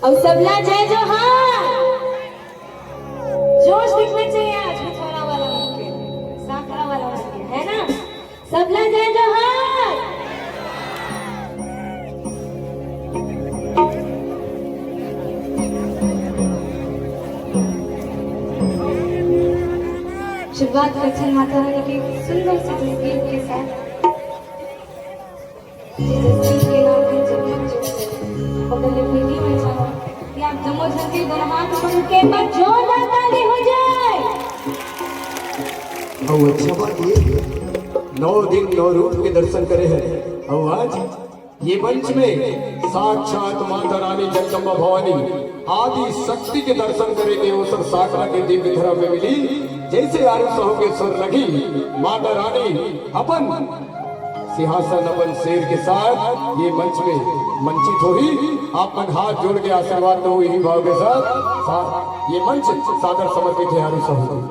अब सबला जय जोहार। जोश दिखना चाहिए आज पिछवाड़ा वाला के, साखरा वाला के, है ना? सबला जय जोहार। शुरुआत करते हैं माता रानी की सुंदर सी तस्वीर के साथ। के नाम है बगल वीडियो में जाओ कि आप जमो झंडे दोनों हाथ ऊपर के बाद जोरदार ताली हो जाए। और अच्छा बात ये 9 दिन 9 रूप के दर्शन करे हैं। और आज ये मंच में साक्षात माता रानी जगदम्बा भवानी आदि शक्ति के दर्शन करे के अवसर साकरा के दिव्य धरा में मिली। जैसे आरु सहो के स्वर लगी माता रानी अपन सिंहासन अपन शेर के साथ ये मंच में मंचित हुई। आप लोग हाथ जोड़ के आशीर्वाद दो यही भाव के साथ ये मंच सादर समर्पित है आरु सहो।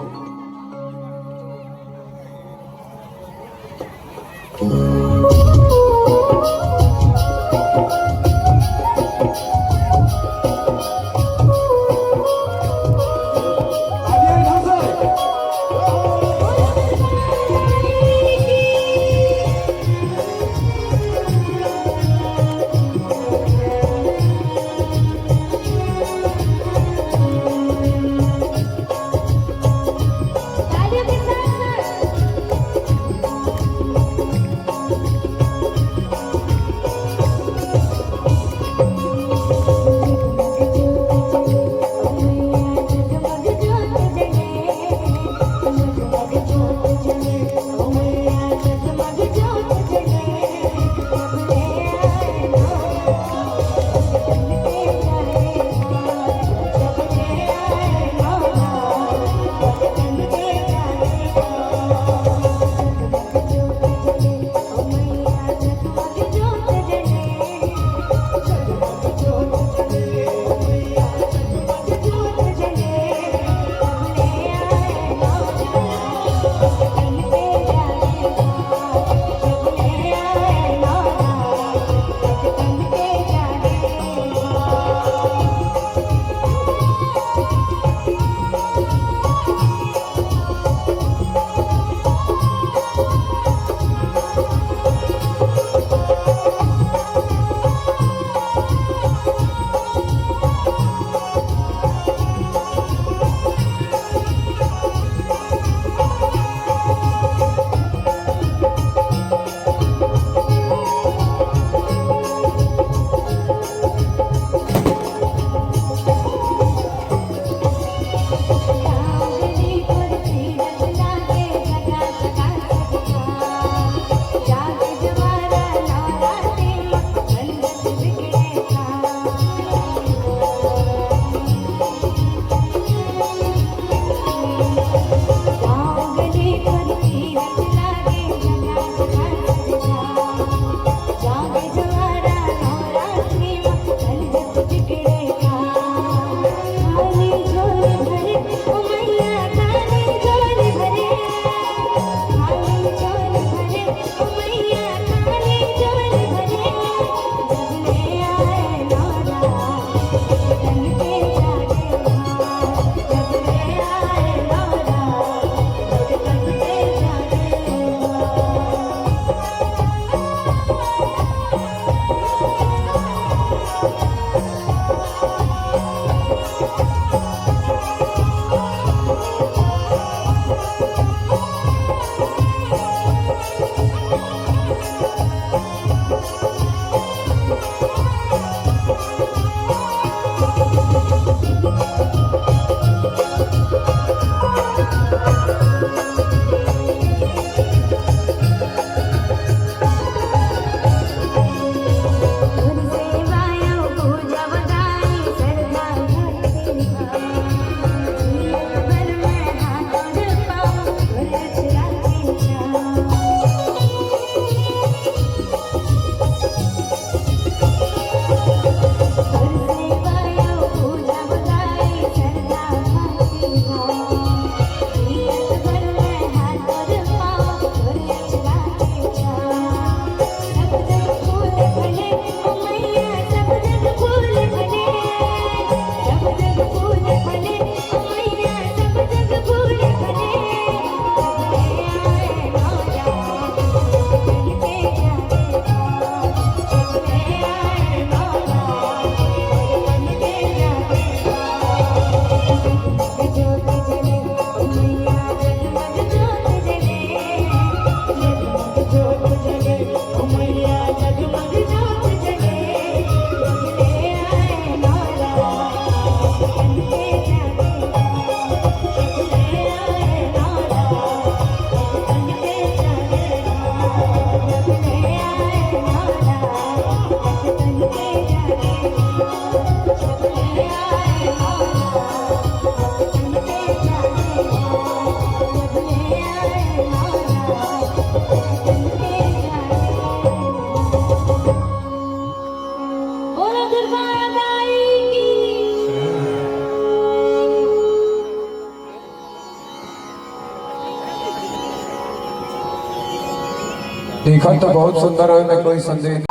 देखा तो बहुत सुंदर है, मैं कोई संदेह नहीं।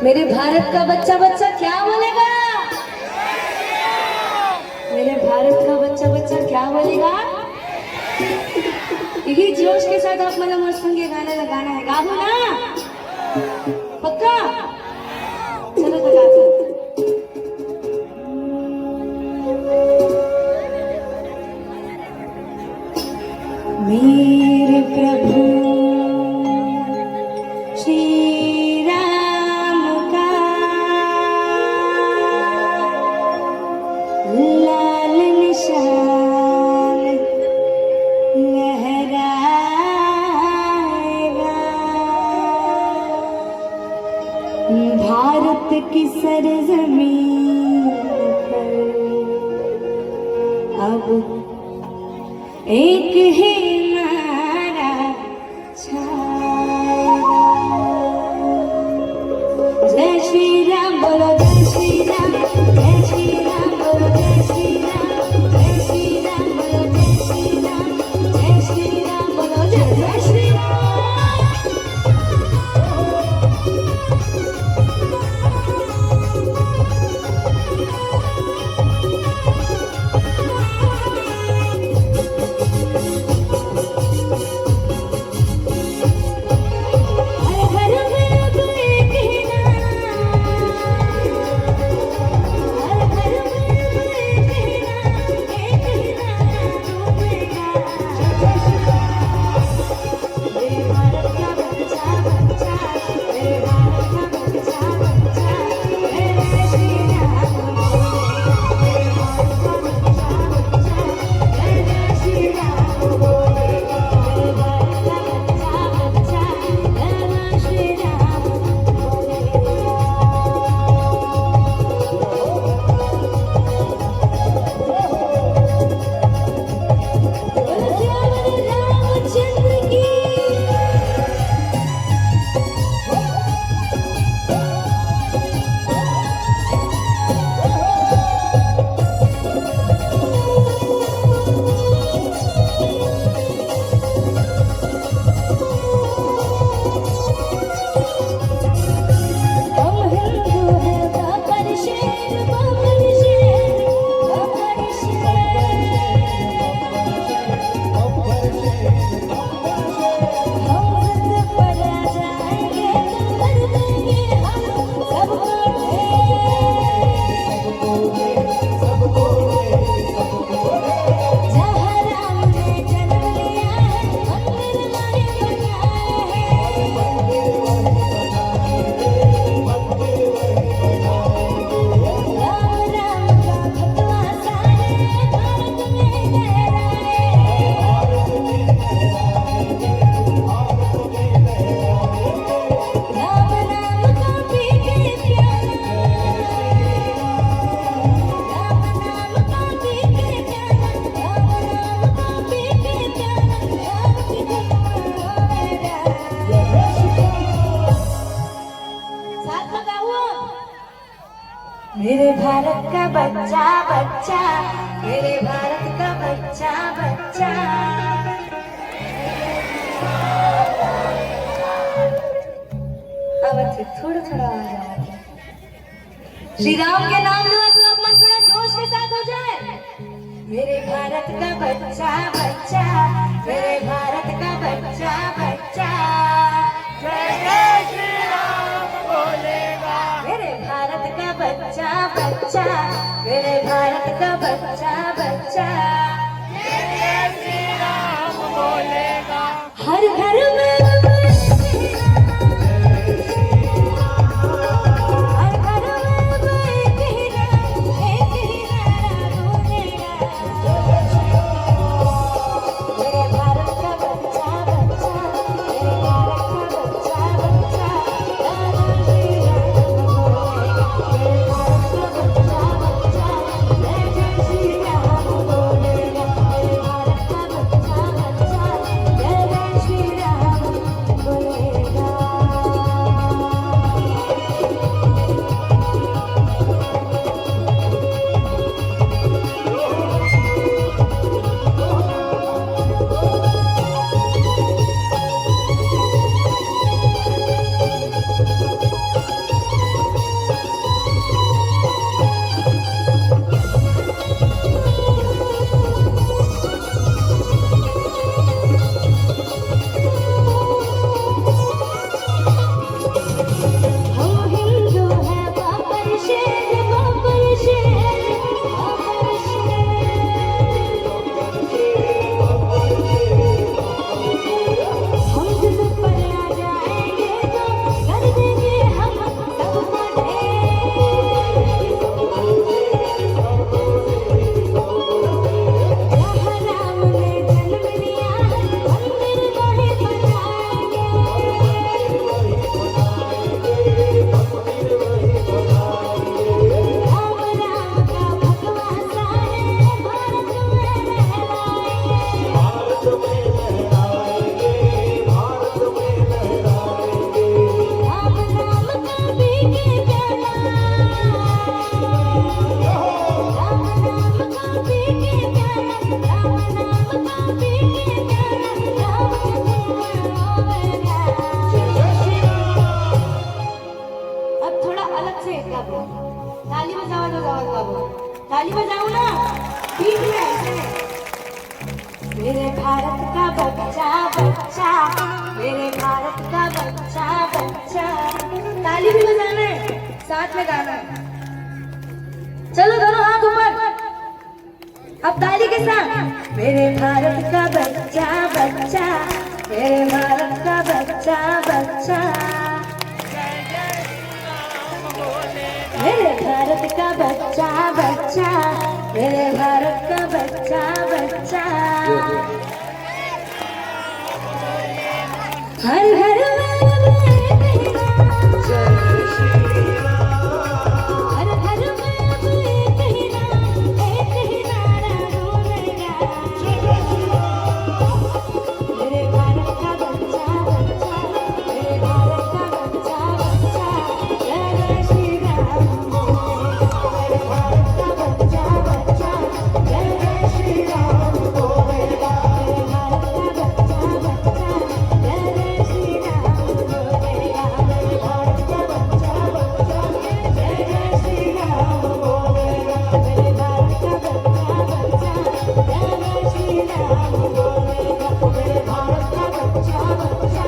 मेरे भारत का बच्चा बच्चा क्या बोलेगा? मेरे भारत का बच्चा बच्चा क्या बोलेगा? यही जोश के साथ आप मला मस्त संगे गाना लगाना है। गाओ ना पक्का? चलो तो गाते हैं। मेरे प्रभु श्री राम का लाल निशान लहराएगा, भारत की सरजमीन पर अब एक ही नारा छाएगा। जय श्री राम बोलो, जय श्री राम, जय श्री राम बोलो, जय श्री राम, जय श्री राम बोलो, जय श्री राम, जय श्री राम बोलो, जय जय श्री राम। मेरे भारत का बच्चा बच्चा, मेरे भारत का बच्चा बच्चा। अब अच्छे थोड़ा थोड़ा आवाज आ रहा है। श्री राम के नाम लो तो अब मन थोड़ा जोश के साथ हो जाए। मेरे भारत का बच्चा बच्चा, मेरे भारत का बच्चा बच्चा, जय जय श्री राम बोलेगा। मेरे भारत का बच्चा बच्चा, मेरे भारत का बच्चा बच्चा, जय जय श्री राम बोलेगा। हर घर में कब ताली बजाओ तो जाओ कब ताली बजाओ ना बीच में ऐसे मेरे भारत का बच्चा बच्चा मेरे भारत का बच्चा बच्चा ताली भी बजाना है साथ में गाना है चलो दोनों हाथ ऊपर अब ताली के साथ मेरे भारत का बच्चा बच्चा मेरे भारत का बच्चा बच्चा मेरे भारत का बच्चा बच्चा मेरे भारत का बच्चा बच्चा हर घर में हर घर में एक ही नारा गूंजेगा मेरे भारत का बच्चा बच्चा मेरे भारत का बच्चा बच्चा जय जय श्री राम मेरे भारत का बच्चा बच्चा जय जय श्री राम बोलेगा मेरे भारत का बच्चा बच्चा जय जय श्री राम बोलेगा मेरे भारत का बच्चा बच्चा जय जय श्री राम बोलेगा मेरे भारत का बच्चा बच्चा जय जय श्री राम बोलेगा मेरे भारत का बच्चा बच्चा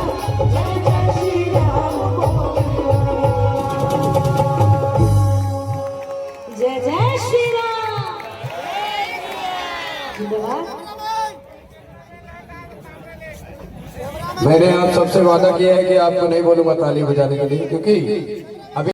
जय जय श्री राम बोलेगा जय जय श्री राम धन्यवाद मैंने आप सबसे वादा किया है कि आपको नहीं बोलूंगा ताली बजाने के लिए, क्योंकि